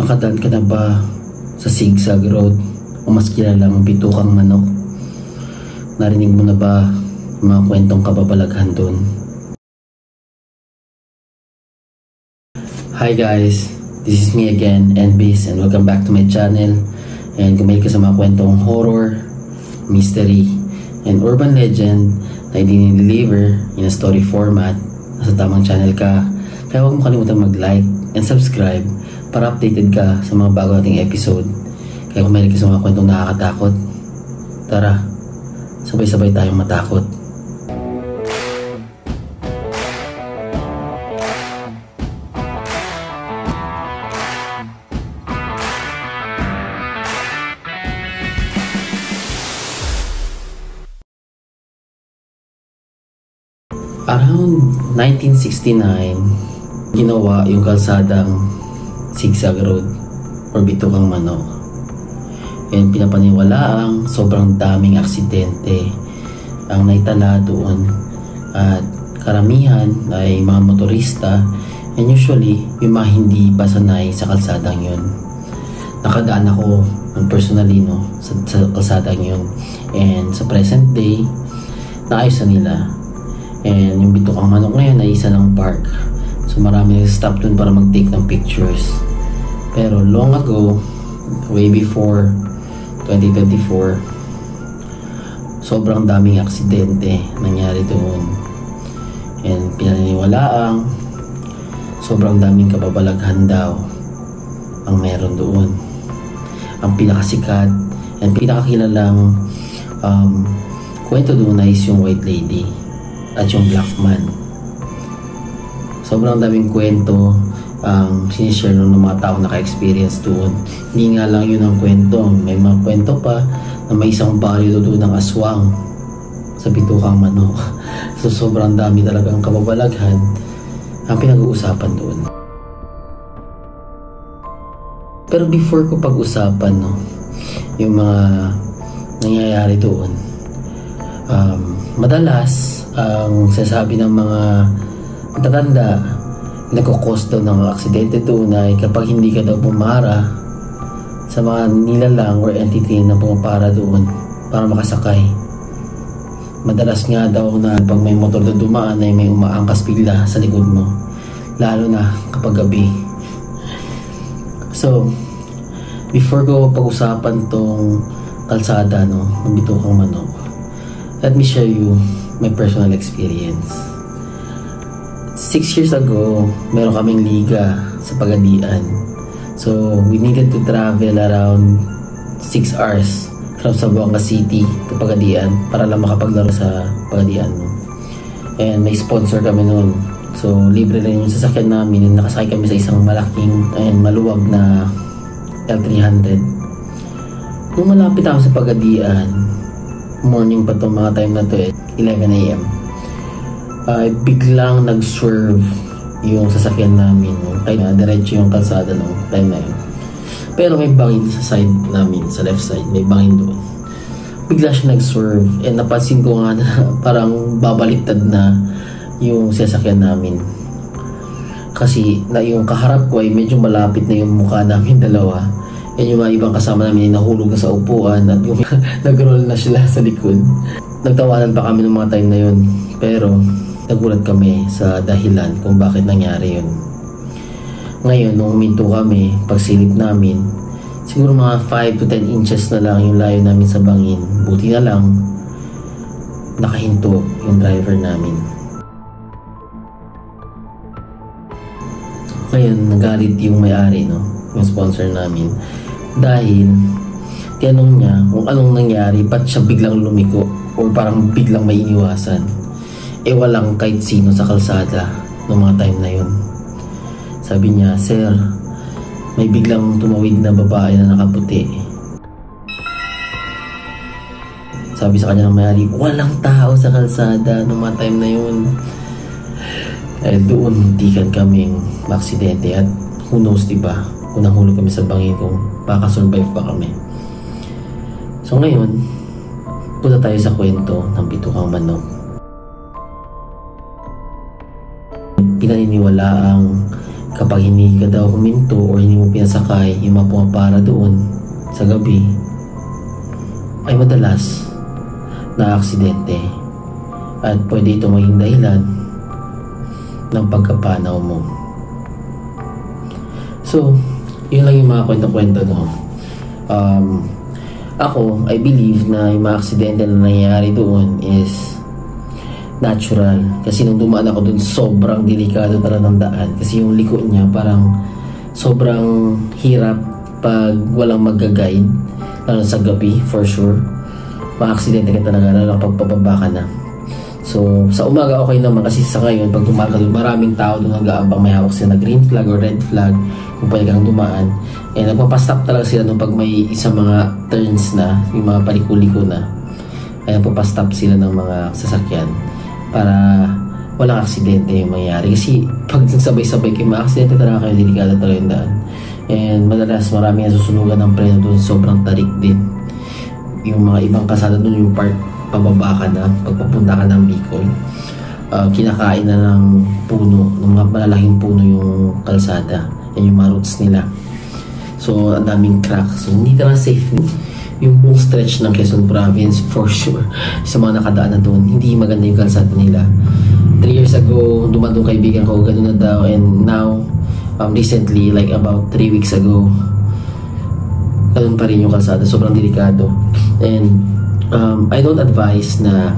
Nakadaan ka na ba sa Zigzag Road o mas kilalang Bitukang Manok? Narinig mo na ba ang mga kwentong kababalaghan doon? Hi guys, this is me again, NBiz, and welcome back to my channel. And kung mahilig ka sa mga kwentong horror, mystery, and urban legend na i-deliver in a story format, nasa tamang channel ka. Kaya huwag mo kalimutan mag-like and subscribe para updated ka sa mga bago nating episode. Kaya kung mahilig ka sa mga kwentong nakakatakot, tara, sabay-sabay tayong matakot. Around 1969, ginawa yung kalsadang Zigzag Road or Bitukang Manok. And pinapaniwalaang sobrang daming aksidente ang naitala doon. At karamihan ay mga motorista, and usually yung mga hindi pa sanay sa kalsadang yun. Nakadaan ako personally sa kalsadang yun. And sa present day, naayos na nila. And yung Bitukang Manok ngayon ay isa ng park. So marami nag-stop dun para mag-take ng pictures. Pero long ago, way before 2024, sobrang daming aksidente nangyari doon. And pinaniniwalaang sobrang daming kababalaghan daw ang meron doon. Ang pinakasikat and pinakakilalang kwento doon ay yung White Lady at yung Black Man. Sobrang daming kwento ang sinishare ng mga tao naka-experience doon. Hindi nga lang yun ang kwento. May mga kwento pa na may isang baryo doon ng aswang sa Bitukang Manok. So sobrang dami talagang kababalaghan ang pinag-uusapan doon. Pero before ko pag-usapan yung mga nangyayari doon, madalas ang sasabi ng mga matatanda, nagkukos daw ng aksidente doon ay kapag hindi ka daw pumara sa mga nilalang or entity na pumapara doon para makasakay. Madalas nga daw na pag may motor na dumaan ay may umaangkas bigla sa likod mo, lalo na kapag gabi. So before ko pag-usapan tong kalsada ng Bitukang Manok, let me share you my personal experience. 6 years ago, meron kaming liga sa Pagadian. So, we needed to travel around 6 hours from Zamboanga City to Pagadian para lang makapaglaro sa Pagadian. And may sponsor kami noon. So, libre lang yung sasakyan namin. And nakasakay kami sa isang malaking and maluwag na L300. Nung malapit ako sa Pagadian, morning pa itong mga time na to 11 AM, ay biglang nag-swerve yung sasakyan namin. Kaya diretso yung kalsada nung time na yun. Pero may bangin sa side namin, sa left side, may bangin doon. Bigla siya nag-swerve and napansin ko nga na parang babaliktad na yung sasakyan namin. Kasi na yung kaharap ko ay medyo malapit na yung mukha namin dalawa. And yung mga ibang kasama namin ay nahulog na sa upuan at yung nag-roll na sila sa likod. Nagtawanan pa kami ng mga time na yun. Pero nagulat kami sa dahilan kung bakit nangyari yun. Ngayon, nung huminto kami, pagsilip namin, siguro mga 5 to 10 inches na lang yung layo namin sa bangin. Buti na lang, nakahinto yung driver namin. Ngayon, nagalit yung may-ari, yung sponsor namin. Dahil tinanong niya kung anong nangyari, ba't siya biglang lumiko or parang biglang may iniwasan. Walang kahit sino sa kalsada noong mga time na yun. Sabi niya, "Sir, may biglang tumawid na babae na nakaputi." Sabi sa kanya ng may-ari, walang tao sa kalsada noong mga time na yun. Doon muntikan kaming maaksidente at who knows, diba, kung nahulog kami sa bangin, kung baka survive pa kami. So ngayon, punta tayo sa kwento ng Bitukang Manok. Pinaniniwalaang kapag hindi ka daw huminto or hindi mo pinasakay yung mga pumapara doon sa gabi, ay madalas na aksidente at pwede ito maging dahilan ng pagkapanaw mo. So, yun lang yung mga kwento-kwento, no? Ako, I believe na yung mga aksidente na nangyayari doon is natural. Kasi nung dumaan ako doon, sobrang delikado talaga ng daan. Kasi yung liko niya parang sobrang hirap pag walang mag-guide, lalo sa gabi, for sure. Ma-aksidente ka talaga, lalo pag pababa ka na. So, sa umaga okay naman kasi sa ngayon, pag dumaan ka doon, maraming tao doon nag-aabang, may hawak sila na green flag or red flag kung pwede kang dumaan. And nagpapastop talaga sila nung pag may isang mga turns na, yung mga paliko-liko na, ay nagpapastop sila ng mga sasakyan para walang aksidente yung mangyari. Kasi pag nagsabay-sabay kayo, ma-aksidente talaga kayo, delikado talaga yung daan. And madalas marami nasusunugan ng preno doon, sobrang tarik din. Yung mga ibang kasada doon, yung part pababa ka na, pagpapunta ka ng Bicol, kinakain na ng puno, ng mga malalaking puno yung kalsada, yan yung mga roots nila. So, ang daming crack. So, hindi talaga safe yung buong stretch ng Quezon Province, for sure. Sa mga nakadaan na doon, hindi maganda yung kalsada nila. 3 years ago, dumadong kaibigan ko, gano'n na daw, and now, recently, like about 3 weeks ago, gano'n pa rin yung kalsada, sobrang delikado. And I don't advise na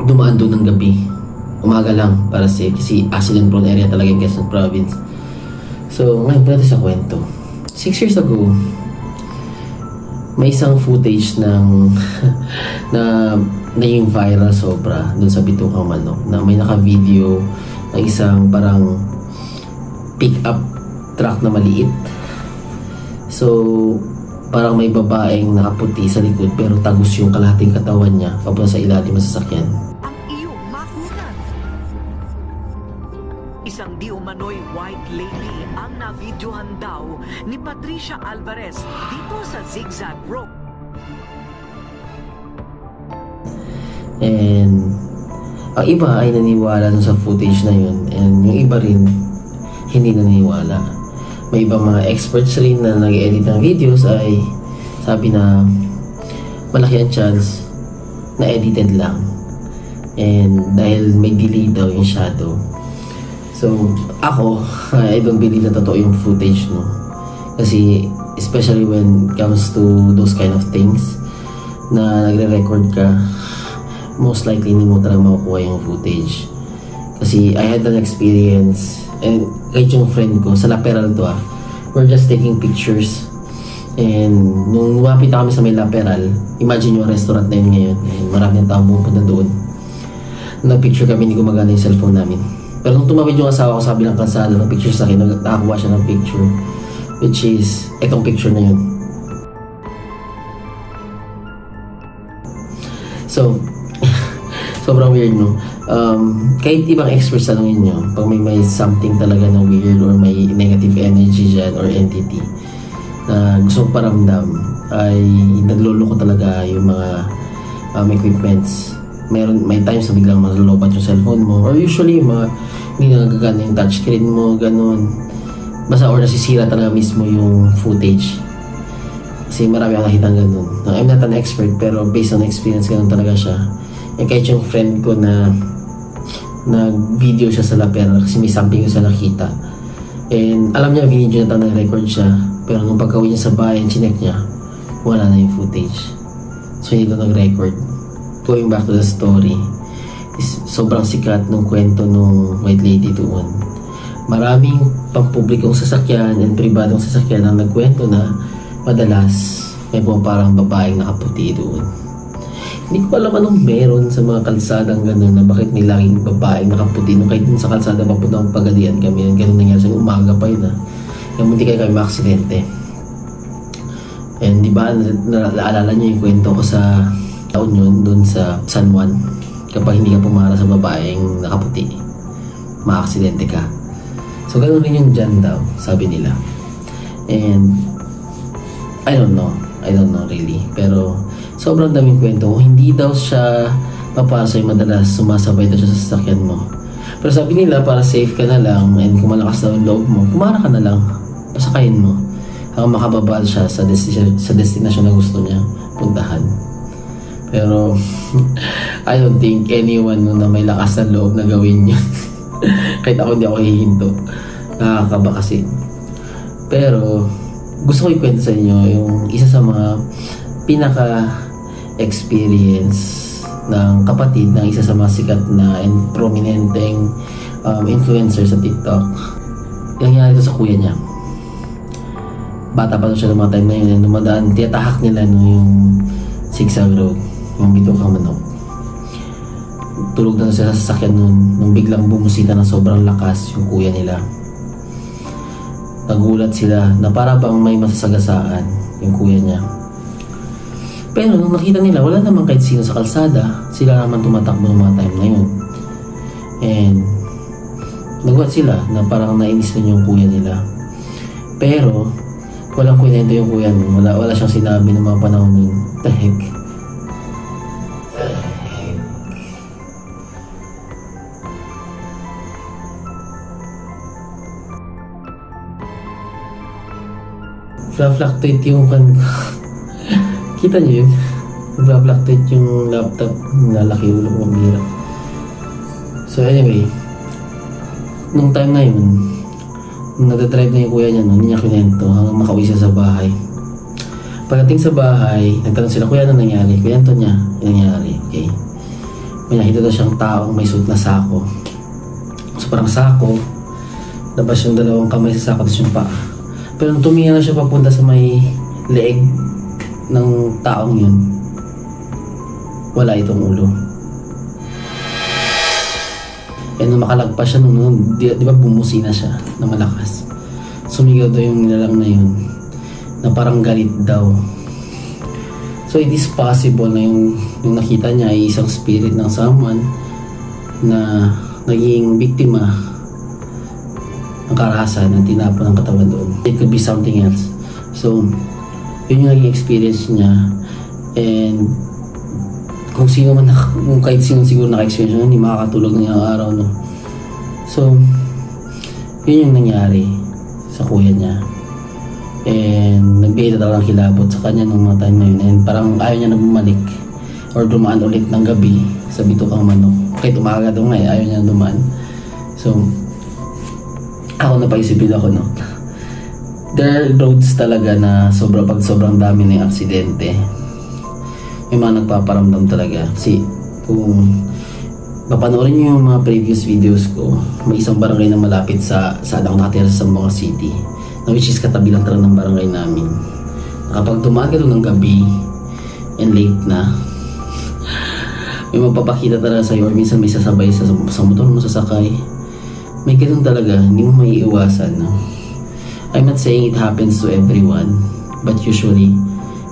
dumaan doon ng gabi. Umaga lang para safe kasi accident prone area talaga yung Quezon Province. So, ngayon pa natin sa kwento. 6 years ago, may isang footage ng na yung viral sobra doon sa Bitukang Manok na may naka-video ng isang parang pick-up truck na maliit. So, parang may babaeng nakaputi sa likod pero tagus yung kalahating katawan niya papunta sa ilalim ng sasakyan. Ang iyong makunan. Isang di umano'y white lady ang nabidyohan daw ni Patricia Alvarez dito sa Zigzag Road. And ang iba ay naniwala sa footage na yun, and yung iba rin hindi naniniwala. May ibang mga experts rin na nag-edit ng videos ay sabi na malaki ang chance na edited lang, and dahil may delay daw yung shadow. So ako, I don't believe na totoo yung footage, no? Kasi especially when it comes to those kind of things na nagre-record ka, most likely hindi mo talaga makukuha yung footage. Kasi I had an experience, and kahit yung friend ko, sa Laperal to we're just taking pictures. And nung lumapit na kami sa may Laperal, imagine yung restaurant na yun ngayon, and maraming tao pupunta doon. Nag-picture kami, hindi gumagana yung cellphone namin. Pero nung tumawid yung asawa ko sa bilang kalsada, nag-picture sa akin, nakakuha siya ng picture, which is etong picture na yun. So, sobrang weird, no? Kahit ibang experts tanongin nyo, pag may something talaga na weird or may negative energy dyan or entity na gusto mong paramdam, ay nagloloko talaga yung mga equipments. May times na biglang malolobat yung cellphone mo, or usually hindi na nagagana yung touchscreen mo, ganun. Basta or nasisira talaga mismo yung footage. Kasi marami akong nakita ganun. I'm not an expert, pero based on experience, ganun talaga siya. And kahit yung friend ko na nag-video siya sa Laperal kasi may something yung sa nakita. And alam niya, video na nag-record siya. Pero nung pagkawin niya sa bahay, chinek niya, wala na yung footage. So hindi ko nag-record. Going back to the story, sobrang sikat nung kwento nung white lady doon. Maraming pampublikong sasakyan and pribadong sasakyan ang nagkwento na madalas may parang babaeng nakaputi doon. Hindi ko alam anong meron sa mga kalsadang gano'n na bakit may laging babaeng nakaputi. Nung kahit sa kalsada papunta ng Pagadian kami, gano'n nangyari sa umaga pa yun Yung munti kayo kami maaksidente. And di ba, naalala niyo yung kwento ko sa taon yun, doon sa San Juan. Kapag hindi ka pumara sa babaeng nakaputi, maaksidente ka. So gano'n rin yung dyan daw, sabi nila. And I don't know really. Pero sobrang daming kwento. Hindi daw siya papasay, madalas sumasabay daw siya sa sasakyan mo. Pero sabi nila, para safe ka na lang and kung malakas na yung loob mo, kumara ka na lang, pasakayin mo hanggang makababa siya sa destination na gusto niya puntahan. Pero I don't think anyone na may lakas ng loob na gawin yun. Kahit ako hindi ako hihinto, nakakaba kasi. Pero gusto ko ikwento sa inyo yung isa sa mga pinaka-experience ng kapatid ng isa sa mga sikat na and prominenteng influencer sa TikTok. Yung nangyari ito sa kuya niya. Bata pa siya ng mga time na yun, dumadaan, tiyatahak nila yung zigzag road, yung Bitucang Manok. Tulog na siya sa sasakyan nung biglang bumusita ng sobrang lakas yung kuya nila. Nagulat sila na para bang may masasagasaan yung kuya niya. Pero nung nakita nila, wala naman kahit sino sa kalsada. Sila naman tumatakbo ng mga time na yun. And nagulat sila na parang nainis na yung kuya nila. Pero walang kwento yung kuya nun. Wala siyang sinabi ng mga panahon nun. The heck? Fluctuate yung kita niyo yun? Fluctuate yung laptop, lalaki ulo ko ang bira. So anyway, nung time na yun, nung nagdadrive na yung kuya niya, hindi niya kinento hanggang makauwi siya sa bahay. Pagdating sa bahay, nagtanong sila, kuya, ano nangyari? Kinento niya, yung nangyari, okay. May nakita daw siyang taong may suot na sako. So parang sako, labas yung dalawang kamay sa sako, tapos yung paa. Pero nung tumingin na siya papunta sa may leeg ng taong yun, wala itong ulo. E nung makalagpas siya di ba bumusina siya na malakas. Sumigaw daw yung nilalang na yun na parang galit daw. So it is possible na yung nakita niya ay isang spirit ng someone na naging biktima ng karahasan na tinapon ng katawan doon. It could be something else. So yun yung naging experience niya. And kung kahit sino siguro naka-experience niya, hindi makakatulog na yung araw, no? So yun yung nangyari sa kuya niya. And nagbigay na talagang kilabot sa kanya nung mga time na yun. And parang ayaw niya na bumalik or dumaan ulit ng gabi sa Bitucang Manok. Kahit umaga daw nga, ayaw niya na dumaan. So ako napaisipin ako, no? There are roads talaga na pag sobrang dami na yung aksidente, may mga nagpaparamdam talaga. Kasi kung mapanoorin nyo yung mga previous videos ko, may isang barangay na malapit sa akong nakatira sa Zamboanga City, na which is katabi lang talaga ng barangay namin. Kapag dumaan ka doon ng gabi and late na, may mapapakita talaga sa'yo or minsan may sasabay sa motor mo sasakay. May ganun talaga, hindi mo may iwasan, no? I'm not saying it happens to everyone, but usually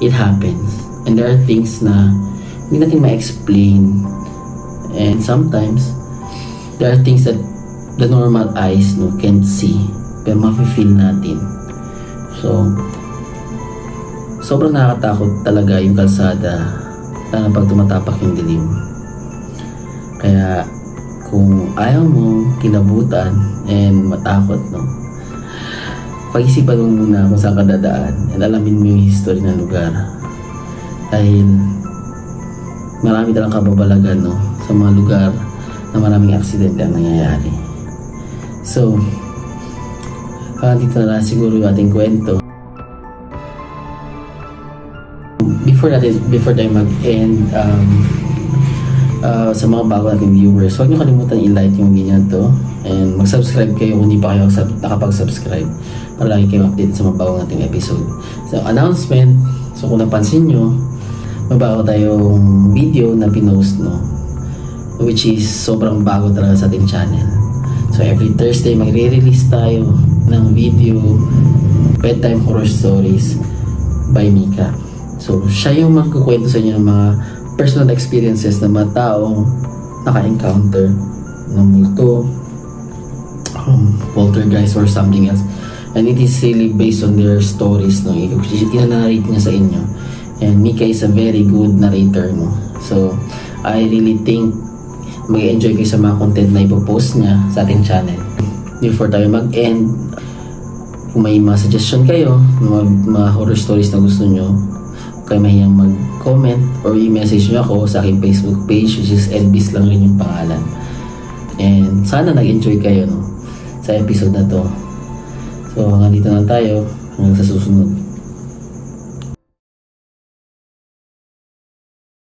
it happens. And there are things na hindi natin ma-explain. And sometimes there are things that the normal eyes, no, can't see, pero mafe-feel natin. So sobrang nakakatakot talaga yung kalsada, lalo pag tumatapak yung dilim. Kaya kung ayaw mo kilabutan and matakot, no, pag-isipan mo muna kung saan ka dadaan and alamin mo yung history ng lugar. Dahil marami talang kababalagan, no, sa mga lugar na maraming aksidente ang nangyayari. So dito na lang siguro yung ating kwento. Before tayo mag-end, sa mga bago nating viewers, huwag nyo kalimutan i-like yung video na to and mag-subscribe kayo kung hindi pa kayo nakapag-subscribe para lagi kayo update sa mga bago nating episode. So announcement, so kung napansin nyo, may bago tayong video na pinost, no, which is sobrang bago talaga sa ating channel. So every Thursday magre-release tayo ng video, bedtime horror stories by Mika. So siya yung magkukwento sa inyo ng mga personal experiences ng mga taong naka-encounter ng multo, poltergeist or something else, and it is really based on their stories, no? Ina-narrate niya sa inyo, and Mika is a very good narrator, no? So I really think mag-enjoy kayo sa mga content na ipopost niya sa ating channel. Before tayo mag-end, kung may mga suggestion kayo, mga horror stories na gusto nyo, huwag kayo mahiyang mag-comment or i-message nyo ako sa aking Facebook page, which is Elvis lang rin yung pangalan. And sana nag-enjoy kayo, no, sa episode na to. So hanggang dito na tayo, hanggang sa susunod.